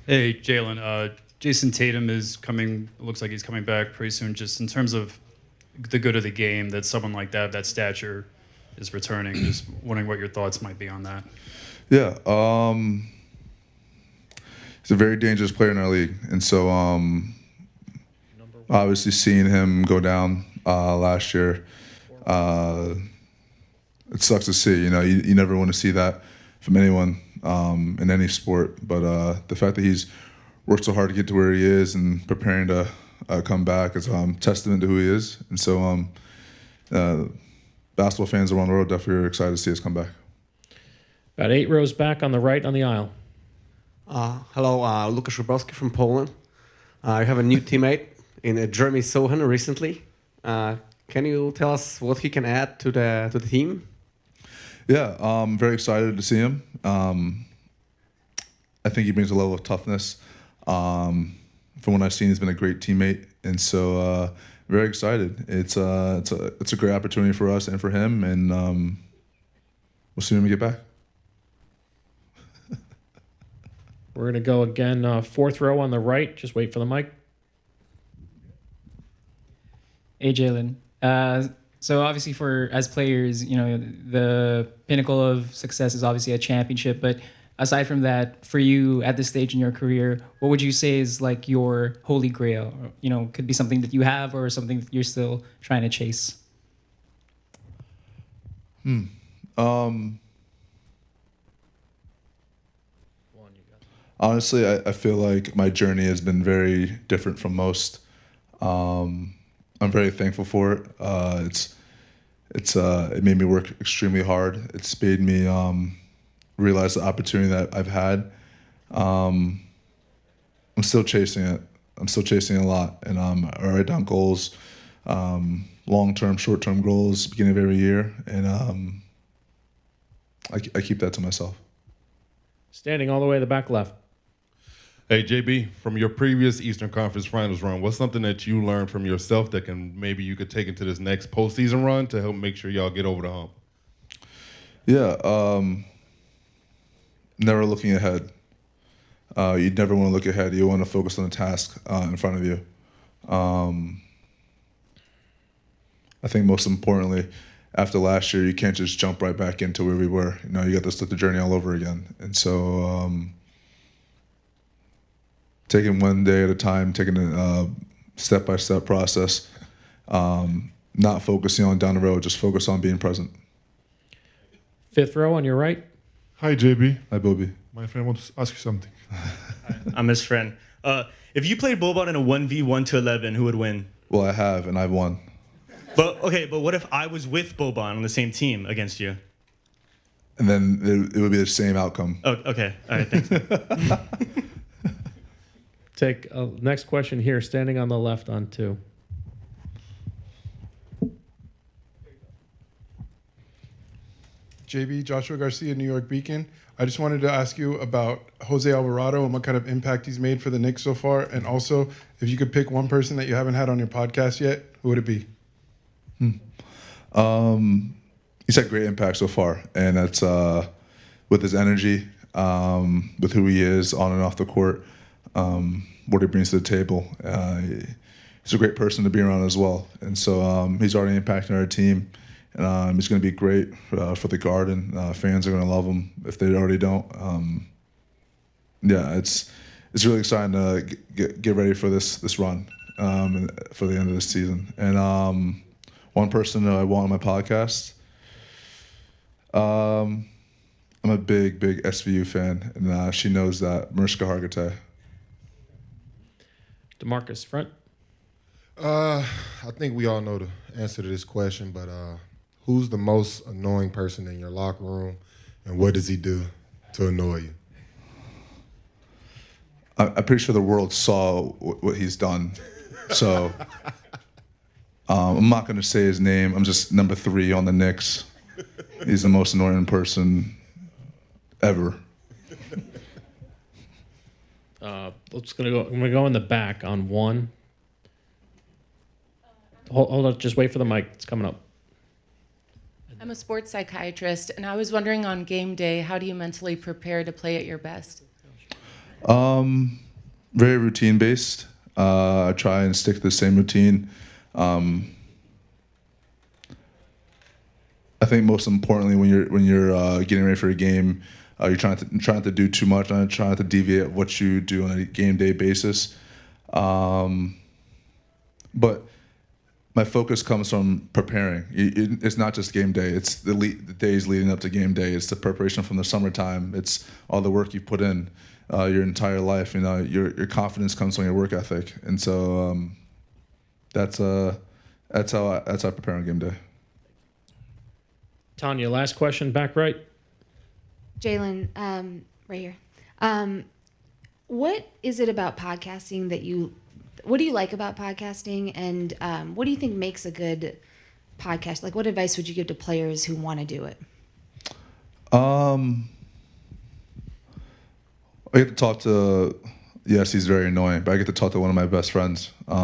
Hey, Jalen. Jason Tatum is coming. Looks like he's coming back pretty soon. Just in terms of the good of the game, that someone like that stature, is returning. Just wondering what your thoughts might be on that. Yeah, he's a very dangerous player in our league, and so obviously seeing him go down last year, it sucks to see. You never want to see that from anyone in any sport. But the fact that he's worked so hard to get to where he is and preparing to come back is testament to who he is. And so basketball fans around the world definitely are excited to see us come back. About 8 rows back on the right on the aisle. Hello, Lukasz Rybowski from Poland. I have a new teammate in Jeremy Sohan recently. Can you tell us what he can add to the team? Yeah, I'm very excited to see him. I think he brings a level of toughness. From what I've seen, he's been a great teammate, and so very excited. It's a great opportunity for us and for him, and we'll see when we get back. We're going to go again, 4th row on the right. Just wait for the mic. Hey, Jalen. So obviously as players, the pinnacle of success is obviously a championship. But aside from that, for you at this stage in your career, what would you say is like your holy grail? Could be something that you have or something that you're still trying to chase. Honestly, I feel like my journey has been very different from most. I'm very thankful for it. It made me work extremely hard. It's made me realize the opportunity that I've had. I'm still chasing it. I'm still chasing a lot, and I write down goals, long-term, short-term goals, beginning of every year, and I keep that to myself. Standing all the way to the back left. Hey, JB, from your previous Eastern Conference Finals run, what's something that you learned from yourself that maybe you could take into this next postseason run to help make sure y'all get over the hump? Yeah, never looking ahead. You never want to look ahead. You want to focus on the task in front of you. I think most importantly, after last year, you can't just jump right back into where we were. You got to start the journey all over again. And so taking one day at a time, taking a step-by-step process, not focusing on down the road, just focus on being present. 5th row on your right. Hi, JB. Hi, Bobby. My friend wants to ask you something. I'm his friend. If you played Boban in a 1v1 to 11, who would win? Well, I have, and I've won. But what if I was with Boban on the same team against you? And then it would be the same outcome. Oh, okay. All right, thanks. Take next question here, standing on the left on 2. JB, Joshua Garcia, New York Beacon. I just wanted to ask you about Jose Alvarado and what kind of impact he's made for the Knicks so far. And also, if you could pick one person that you haven't had on your podcast yet, who would it be? He's had great impact so far, and that's with his energy, with who he is on and off the court, what he brings to the table. He's a great person to be around as well, and so he's already impacting our team, and he's going to be great for the Garden. Fans are going to love him if they already don't. Yeah, it's really exciting to get ready for this run for the end of this season. And one person that I want on my podcast. I'm a big SVU fan, and she knows that. Mariska Hargitay. DeMarcus, front. I think we all know the answer to this question, but who's the most annoying person in your locker room, and what does he do to annoy you? I'm pretty sure the world saw what he's done, so I'm not going to say his name. I'm just number 3 on the Knicks. He's the most annoying person ever. I'm gonna go in the back on 1. Hold on, just wait for the mic. It's coming up. I'm a sports psychiatrist, and I was wondering on game day, how do you mentally prepare to play at your best? Very routine based. I try and stick to the same routine. I think most importantly, when you're getting ready for a game, you're trying to do too much, not trying to deviate what you do on a game day basis. But my focus comes from preparing. It's not just game day. It's the days leading up to game day. It's the preparation from the summertime. It's all the work you put in your entire life. You know, your confidence comes from your work ethic, and so that's how I prepare on game day. Tanya, last question, back right. Jalen, right here. What is it about podcasting what do you like about podcasting, and what do you think makes a good podcast? Like, what advice would you give to players who want to do it? I get to talk to, yes, he's very annoying, but I get to talk to one of my best friends. We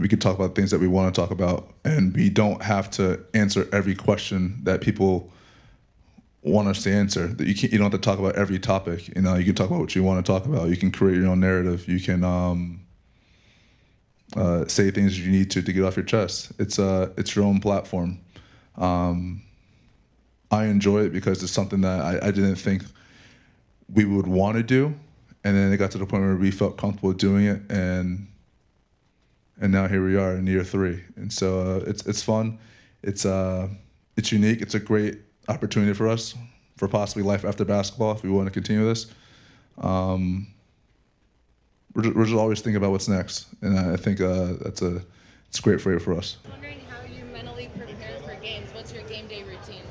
can talk about things that we want to talk about, and we don't have to answer every question that people want us to answer. That you don't have to talk about every topic. You know, you can talk about what you want to talk about. You can create your own narrative. You can say things you need to get off your chest. It's your own platform. I enjoy it because it's something that I didn't think we would want to do, and then it got to the point where we felt comfortable doing it, and now here we are in year 3. And so it's fun. It's unique. It's a great opportunity for us for possibly life after basketball if we want to continue this. We're just always thinking about what's next, and I think it's great for us. I'm wondering how you mentally prepare for games. What's your game day routine?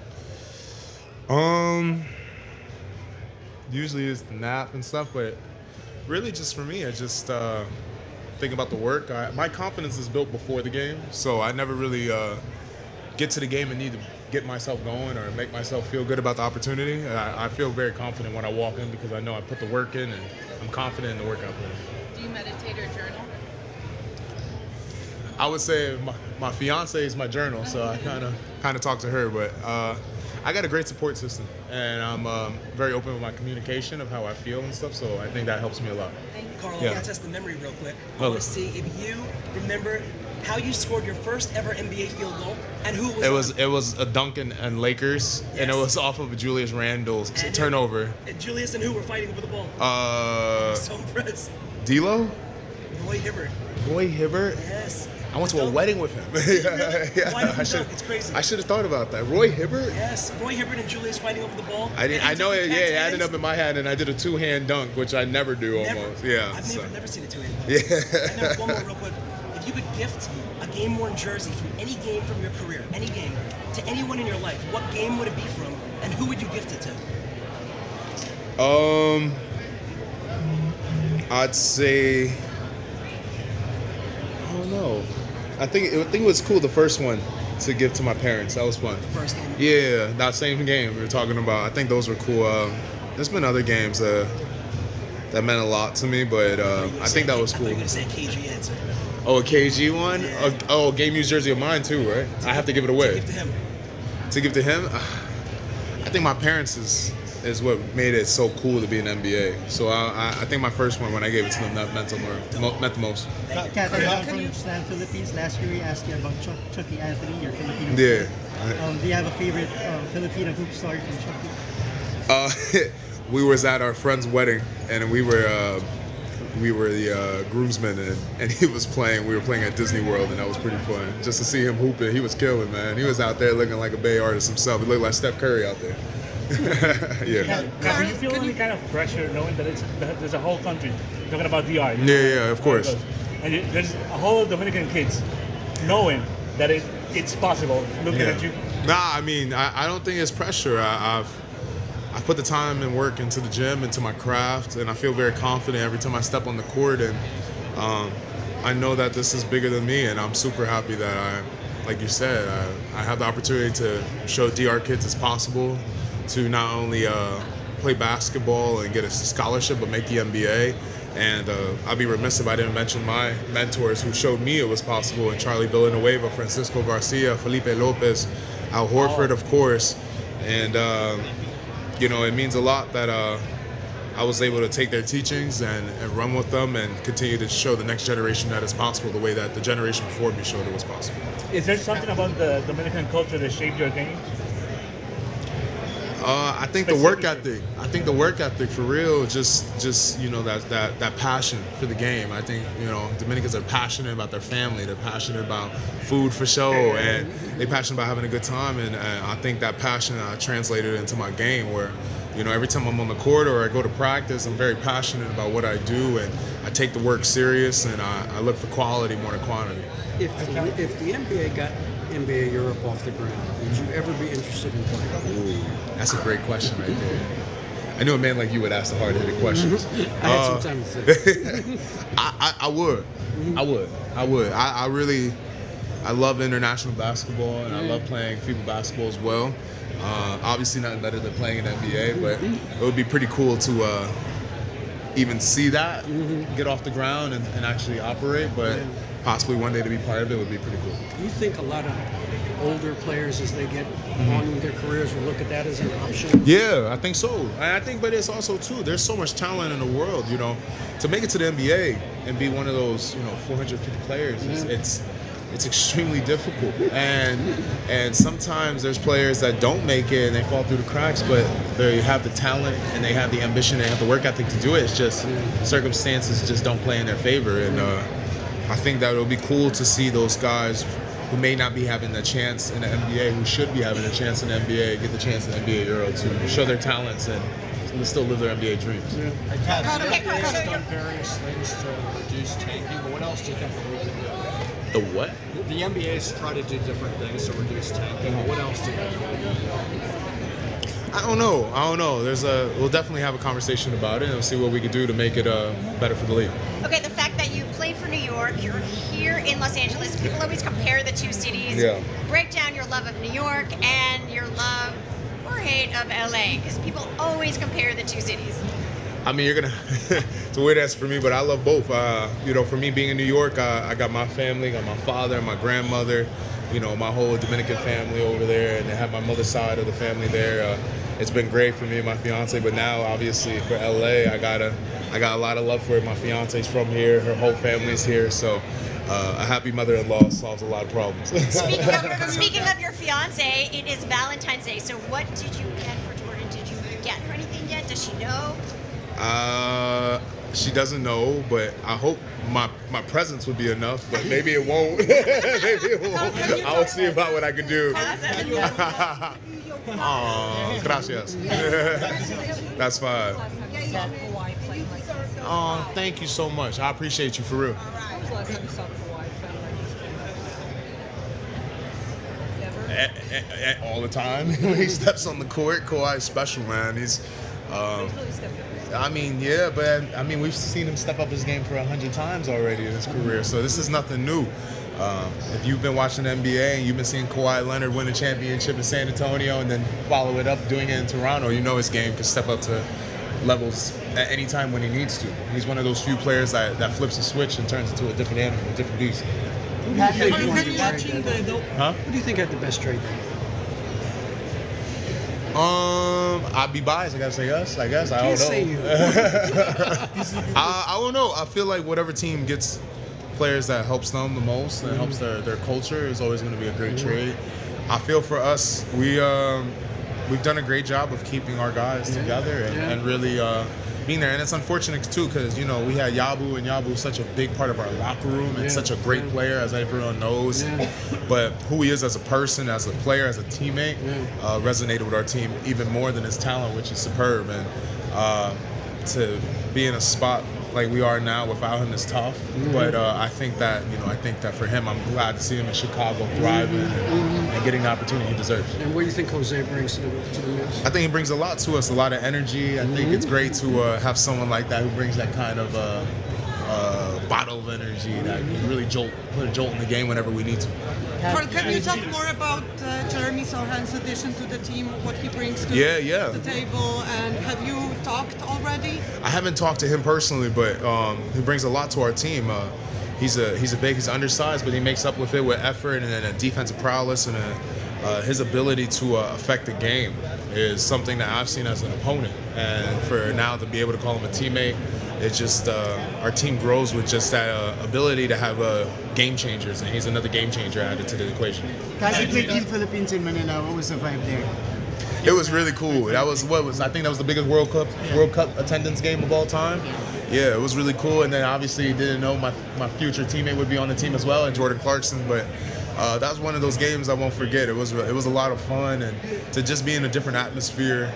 Usually it's the nap and stuff, but really just for me, I just think about the work. My confidence is built before the game, so I never really get to the game and need to get myself going or make myself feel good about the opportunity. I feel very confident when I walk in because I know I put the work in and I'm confident in the work I put in. Do you meditate or journal? I would say my fiance is my journal, so I kind of talk to her, but I got a great support system, and I'm very open with my communication of how I feel and stuff, so I think that helps me a lot. Carl, I gotta test the memory real quick. I want to see if you remember how you scored your first ever NBA field goal and who it was. It was a Duncan and Lakers, Yes. and it was off of a Julius Randle's And turnover. And Julius and who were fighting over the ball? So impressed. D'Lo? Roy Hibbert. Roy Hibbert? Yes. I went to a wedding with him. Why did you know? It's crazy. I should have thought about that. Roy Hibbert? Yes. Roy Hibbert and Julius fighting over the ball. I know it. Yeah, it added up in my hand, and I did a 2-hand dunk, which I never do almost. Yeah. I've never seen a 2-hand dunk. Yeah. And then one more real quick. If you could gift a game-worn jersey from any game from your career, any game, to anyone in your life, what game would it be from, and who would you gift it to? I'd say, I don't know. I think it was cool, the first one, to give to my parents. That was fun. First game. Yeah, that same game we were talking about. I think those were cool. There's been other games that meant a lot to me, but I think that was cool. I thought you were going to say a KG answer. Oh, a KG one? Yeah. A game used jersey of mine too, right? I have to give it away. To give to him. To give to him? I think my parents is what made it so cool to be in NBA. So I think my first one, when I gave it to them, that meant the most. Kat, from Slam Philippines, last year we asked you about Chucky Anthony, your Filipino. Yeah. Do you have a favorite Filipino hoop story from Chucky? We was at our friend's wedding, and we were the groomsmen, and he was playing. We were playing at Disney World, and that was pretty fun. Just to see him hooping, he was killing, man. He was out there looking like a Bay artist himself. He looked like Steph Curry out there. Yeah. Do you feel any kind of pressure knowing that there's a whole country talking about DR? Yeah, of course. And there's a whole Dominican kids knowing that it's possible looking at you? Nah, I mean, I don't think it's pressure. I've put the time and work into the gym, into my craft, and I feel very confident every time I step on the court. And I know that this is bigger than me, and I'm super happy that like you said, I have the opportunity to show DR kids it's possible to not only play basketball and get a scholarship, but make the NBA. And I'd be remiss if I didn't mention my mentors who showed me it was possible, and Charlie Villanueva, Francisco Garcia, Felipe Lopez, Al Horford, of course. And, it means a lot that I was able to take their teachings and run with them and continue to show the next generation that it's possible the way that the generation before me showed it was possible. Is there something about the Dominican culture that shaped your game? I think the work ethic. I think the work ethic for real. Just that passion for the game. I think Dominicans are passionate about their family. They're passionate about food for show, and they're passionate about having a good time. And I think that passion translated into my game. Where every time I'm on the court or I go to practice, I'm very passionate about what I do, and I take the work serious, and I look for quality more than quantity. If the NBA got NBA Europe off the ground, would you ever be interested in playing? Ooh, that's a great question right there. I knew a man like you would ask the hard-hitted questions. I had some time to think. I would. I would. I love international basketball, and I love playing FIBA basketball as well. Obviously, nothing better than playing in the NBA, but it would be pretty cool to even see that get off the ground and actually operate. But possibly one day to be part of it would be pretty cool. Do you think a lot of older players, as they get on with their careers, will look at that as an option? Yeah, I think so. But it's also too. There's so much talent in the world. To make it to the NBA and be one of those 450 players, it's extremely difficult. And sometimes there's players that don't make it and they fall through the cracks, but they have the talent and they have the ambition, they have the work ethic to do it. It's just circumstances just don't play in their favor. And I think that it'll be cool to see those guys who may not be having a chance in the NBA, who should be having a chance in the NBA, get the chance in the NBA Euro to show their talents and still live their NBA dreams. Carl has done various things to reduce tanking, but what else do you think that we can do? The what? The NBA's try to do different things to reduce tanking. What else do you think? I don't know. We'll definitely have a conversation about it and see what we could do to make it better for the league. Okay, the fact that you played for New York, you're here in Los Angeles, people always compare the two cities. Yeah. Break down your love of New York and your love or hate of LA, because people always compare the two cities. I mean, it's a weird answer for me, but I love both. For me being in New York, I got my family, got my father, my grandmother, my whole Dominican family over there, and I have my mother's side of the family there. It's been great for me and my fiance, but now obviously for LA, I got a lot of love for it. My fiance's from here, her whole family's here, so a happy mother-in-law solves a lot of problems. Speaking of your fiance, it is Valentine's Day, so what did you get for Jordan? Did you get her anything yet? Does she know? She doesn't know, but I hope my presence would be enough, but maybe it won't. Maybe it won't. I will see about what I can do. Oh, gracias. That's fine. Oh, thank you so much. I appreciate you for real. All the time. When he steps on the court, Kawhi's special, man. He's we've seen him step up his game for 100 times already in his career, so this is nothing new. If you've been watching the NBA and you've been seeing Kawhi Leonard win a championship in San Antonio and then follow it up doing it in Toronto, his game can step up to levels at any time when he needs to. He's one of those few players that flips a switch and turns into a different animal, a different beast. Who do you think had the best trade? I'd be biased. I gotta say us. I guess I don't know. I don't know. I feel like whatever team gets players that helps them the most and helps their culture is always going to be a great trade. I feel for us, we've done a great job of keeping our guys together and really being there. And it's unfortunate too because we had Yabu, and Yabu's such a big part of our locker room and such a great player, as everyone knows. But who he is as a person, as a player, as a teammate, resonated with our team even more than his talent, which is superb. And to be in a spot like we are now without him is tough. But I think that for him, I'm glad to see him in Chicago thriving and getting the opportunity he deserves. And what do you think Jose brings to the Knicks? I think he brings a lot to us, a lot of energy. I think it's great to have someone like that who brings that kind of bottle of energy that can really put a jolt in the game whenever we need to. Carl, can you talk more about Jeremy Sohan's addition to the team, what he brings to the table, and have you talked already? I haven't talked to him personally, but he brings a lot to our team. He's undersized, but he makes up with it with effort and a defensive prowess and his ability to affect the game. is something that I've seen as an opponent. And for now to be able to call him a teammate, it's just our team grows with just that ability to have game changers, and he's another game changer added to the equation. Guys, you played Team Philippines in Manila. What was the vibe there? It was really cool. That was I think that was the biggest World Cup attendance game of all time. Yeah, it was really cool. And then obviously didn't know my future teammate would be on the team as well, and Jordan Clarkson. But that was one of those games I won't forget. It was a lot of fun, and to just be in a different atmosphere,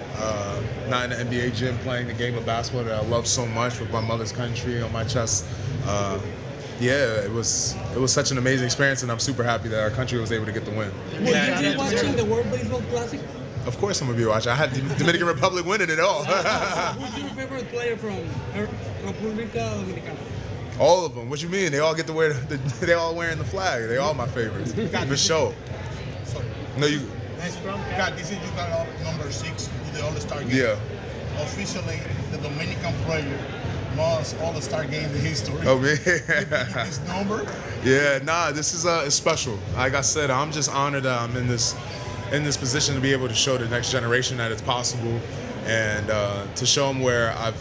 not in the NBA gym playing the game of basketball that I love so much with my mother's country on my chest. Yeah, it was such an amazing experience, and I'm super happy that our country was able to get the win. Will you be watching the World Baseball Classic? Of course I'm going to be watching. I had the Dominican Republic winning it all. Who's your favorite player from República Dominicana? All of them. What you mean? They all get to wear. They all wearing the flag. They all my favorites. For sure. No, you. God, this is you got up number 6 with the All-Star game. Yeah. Officially, the Dominican player most All-Star game in history. Oh man. This number. Yeah. Nah. This is it's special. Like I said, I'm just honored that I'm in this position to be able to show the next generation that it's possible, and to show them where I've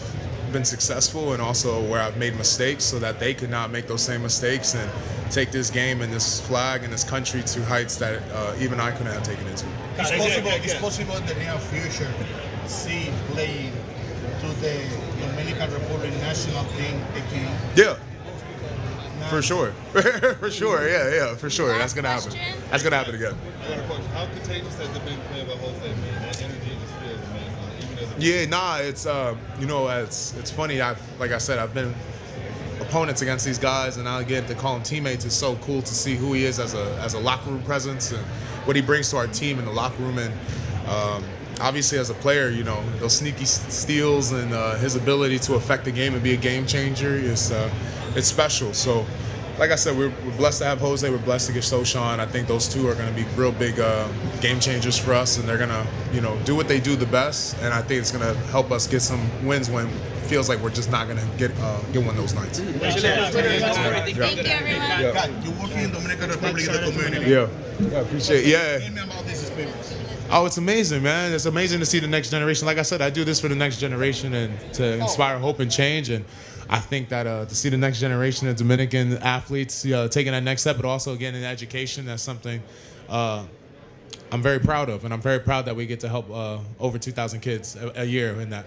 been successful and also where I've made mistakes, so that they could not make those same mistakes and take this game and this flag and this country to heights that even I couldn't have taken it to. It's possible in the near future see playing to the Dominican Republic national team again. Yeah. For sure. For sure. Yeah, for sure. That's going to happen. That's going to happen again. How contagious has it been playing with Jose, man? That energy just feels amazing. Yeah, nah, it's funny. Like I said, I've been opponents against these guys, and I get to call them teammates. It's so cool to see who he is as a locker room presence and what he brings to our team in the locker room. And obviously, as a player, those sneaky steals and his ability to affect the game and be a game changer is it's special. So, like I said, we're blessed to have Jose. We're blessed to get Sochan. I think those two are going to be real big game changers for us, and they're going to, do what they do the best. And I think it's going to help us get some wins when it feels like we're just not going to get one of those nights. Thank you, everyone. You're working in Dominican Republic in the community. Yeah, appreciate it. Yeah. Tell me about this experience. Oh, it's amazing, man. It's amazing to see the next generation. Like I said, I do this for the next generation and to inspire hope and change. And I think that to see the next generation of Dominican athletes taking that next step, but also getting education, that's something I'm very proud of. And I'm very proud that we get to help over 2,000 kids a year in that.